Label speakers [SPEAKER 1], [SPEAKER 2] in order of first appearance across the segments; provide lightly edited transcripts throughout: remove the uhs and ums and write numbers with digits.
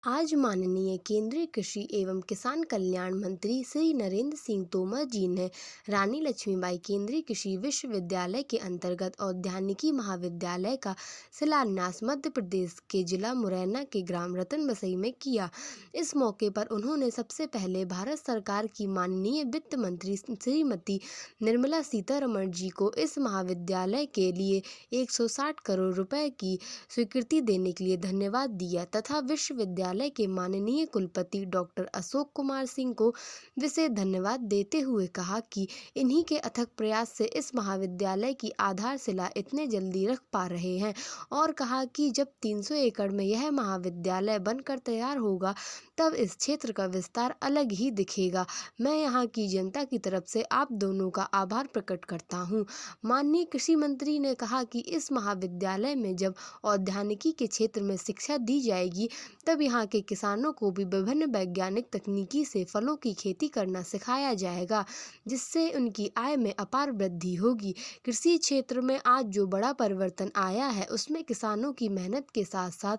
[SPEAKER 1] आज माननीय केंद्रीय कृषि एवं किसान कल्याण मंत्री श्री नरेंद्र सिंह तोमर जी ने रानी लक्ष्मीबाई केंद्रीय कृषि विश्वविद्यालय के अंतर्गत औद्यानिकी महाविद्यालय का शिलान्यास मध्य प्रदेश के जिला मुरैना के ग्राम रतन बसई में किया। इस मौके पर उन्होंने सबसे पहले भारत सरकार की माननीय वित्त मंत्री श्रीमती निर्मला सीतारमण जी को इस महाविद्यालय के लिए 160 करोड़ रुपए की स्वीकृति देने के लिए धन्यवाद दिया तथा विश्वविद्यालय के माननीय कुलपति डॉक्टर अशोक कुमार सिंह को विशेष धन्यवाद देते हुए कहा कि इन्हीं के अथक प्रयास से इस महाविद्यालय की आधारशिला इतने जल्दी रख पा रहे हैं और कहा कि जब 300 एकड़ में यह महाविद्यालय बनकर तैयार होगा तब इस क्षेत्र का विस्तार अलग ही दिखेगा। मैं यहाँ की जनता की तरफ से आप दोनों का आभार प्रकट करता हूँ। माननीय कृषि मंत्री ने कहा कि इस महाविद्यालय में जब औद्यानिकी के क्षेत्र में शिक्षा दी जाएगी तब यहाँ के किसानों को भी विभिन्न वैज्ञानिक तकनीकी से फलों की खेती करना सिखाया जाएगा, जिससे उनकी आय में अपार वृद्धि होगी। कृषि क्षेत्र में आज जो बड़ा परिवर्तन आया है उसमें किसानों की मेहनत के साथ साथ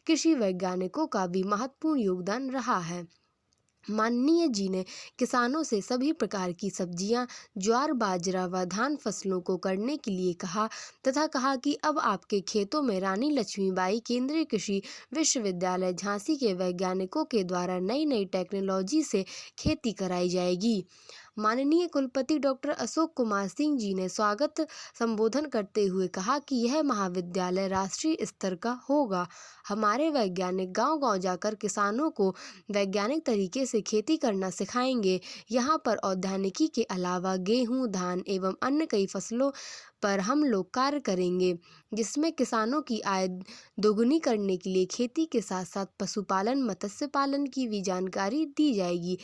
[SPEAKER 1] कृषि वैज्ञानिकों का भी महत्वपूर्ण योगदान रहा है। माननीय जी ने किसानों से सभी प्रकार की सब्जियां, ज्वार, बाजरा व धान फसलों को करने के लिए कहा तथा कहा कि अब आपके खेतों में रानी लक्ष्मीबाई केंद्रीय कृषि विश्वविद्यालय झांसी के वैज्ञानिकों के द्वारा नई नई टेक्नोलॉजी से खेती कराई जाएगी। माननीय कुलपति डॉक्टर अशोक कुमार सिंह जी ने स्वागत संबोधन करते हुए कहा कि यह महाविद्यालय राष्ट्रीय स्तर का होगा। हमारे वैज्ञानिक गांव-गांव जाकर किसानों को वैज्ञानिक तरीके से खेती करना सिखाएंगे। यहाँ पर औद्यानिकी के अलावा गेहूं, धान एवं अन्य कई फसलों पर हम लोग कार्य करेंगे, जिसमें किसानों की आय दोगुनी करने के लिए खेती के साथ साथ पशुपालन, मत्स्य पालन की भी जानकारी दी जाएगी।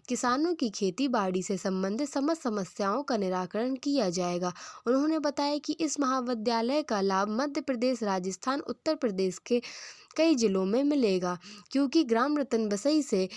[SPEAKER 1] किसानों की खेती बाड़ी से संबंधित समस्त समस्याओं का निराकरण किया जाएगा। उन्होंने बताया कि इस महाविद्यालय का लाभ मध्य प्रदेश, राजस्थान, उत्तर प्रदेश के कई जिलों में मिलेगा, क्योंकि ग्राम रतन बसई से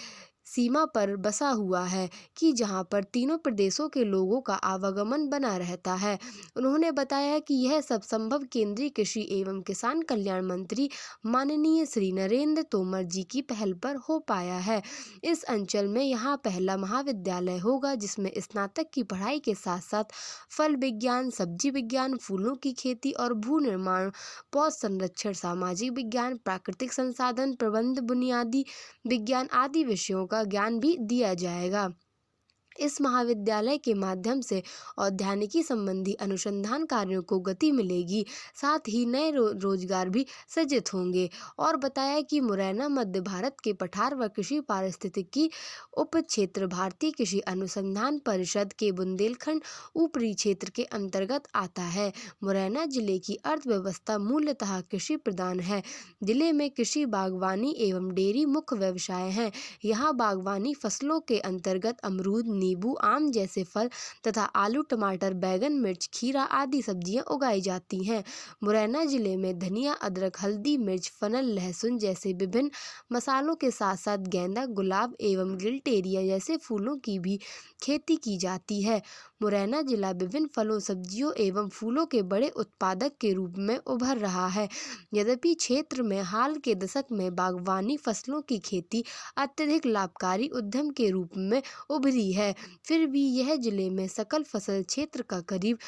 [SPEAKER 1] सीमा पर बसा हुआ है कि जहां पर तीनों प्रदेशों के लोगों का आवागमन बना रहता है। उन्होंने बताया कि यह सब संभव केंद्रीय कृषि एवं किसान कल्याण मंत्री माननीय श्री नरेंद्र तोमर जी की पहल पर हो पाया है। इस अंचल में यहाँ पहला महाविद्यालय होगा जिसमें स्नातक की पढ़ाई के साथ साथ फल विज्ञान, सब्जी विज्ञान, फूलों की खेती और भू निर्माण, पौध संरक्षण, सामाजिक विज्ञान, प्राकृतिक संसाधन प्रबंध, बुनियादी विज्ञान आदि विषयों का ज्ञान भी दिया जाएगा। इस महाविद्यालय के माध्यम से औद्यानिकी संबंधी अनुसंधान कार्यों को गति मिलेगी, साथ ही नए रोजगार भी सृजित होंगे और बताया कि मुरैना मध्य भारत के पठार व कृषि पारिस्थितिकी उप क्षेत्र भारतीय कृषि अनुसंधान परिषद के बुंदेलखंड ऊपरी क्षेत्र के अंतर्गत आता है। मुरैना जिले की अर्थव्यवस्था मूलतः कृषि प्रधान है। जिले में कृषि, बागवानी एवं डेयरी मुख्य व्यवसाय हैं। यहाँ बागवानी फसलों के अंतर्गत अमरूद, नींबू, आम जैसे फल तथा आलू, टमाटर, बैंगन, मिर्च, खीरा आदि सब्जियां उगाई जाती हैं। मुरैना जिले में धनिया, अदरक, हल्दी, मिर्च, फनल, लहसुन जैसे विभिन्न मसालों के साथ साथ गेंदा, गुलाब एवं गिल्टेरिया जैसे फूलों की भी खेती की जाती है। मुरैना जिला विभिन्न फलों, सब्जियों एवं फूलों के बड़े उत्पादक के रूप में उभर रहा है। यद्यपि क्षेत्र में हाल के दशक में बागवानी फसलों की खेती अत्यधिक लाभकारी उद्यम के रूप में उभरी है, फिर भी यह जिले में सकल फसल क्षेत्र का करीब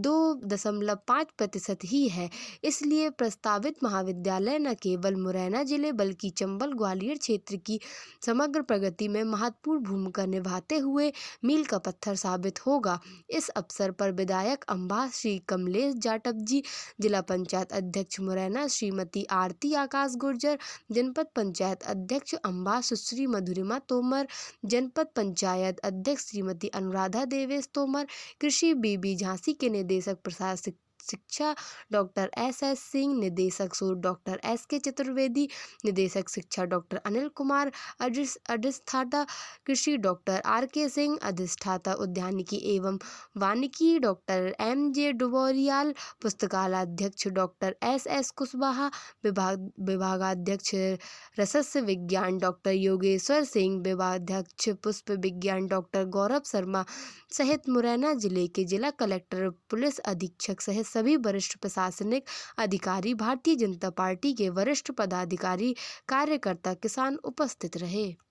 [SPEAKER 1] 2.5% ही है। इसलिए प्रस्तावित महाविद्यालय न केवल मुरैना जिले बल्कि चंबल, ग्वालियर क्षेत्र की समग्र प्रगति में महत्वपूर्ण भूमिका निभाते हुए मील का पत्थर साबित होगा। इस अवसर पर विधायक अम्बास श्री कमलेश जाटव जी, जिला पंचायत अध्यक्ष मुरैना श्रीमती आरती आकाश गुर्जर, जनपद पंचायत अध्यक्ष अम्बास सुश्री मधुरिमा तोमर, जनपद पंचायत अध्यक्ष श्रीमती अनुराधा देवेश तोमर, कृषि बीबी झांसी के निदेशक प्रशासनिक शिक्षा डॉक्टर एस सिंह, निदेशक शोध डॉक्टर SK चतुर्वेदी, निदेशक शिक्षा डॉक्टर अनिल कुमार, अधिष्ठाता कृषि डॉक्टर RK सिंह, अधिष्ठाता उद्यानिकी एवं वानिकी डॉक्टर MJ डुबोरियाल, पुस्तकालयाध्यक्ष डॉक्टर SS कुशवाहा, विभागाध्यक्ष रसस्य विज्ञान डॉक्टर योगेश्वर सिंह, विभागाध्यक्ष पुष्प विज्ञान डॉक्टर गौरव शर्मा सहित मुरैना जिले के जिला कलेक्टर, पुलिस अधीक्षक सहित सभी वरिष्ठ प्रशासनिक अधिकारी, भारतीय जनता पार्टी के वरिष्ठ पदाधिकारी, कार्यकर्ता, किसान उपस्थित रहे।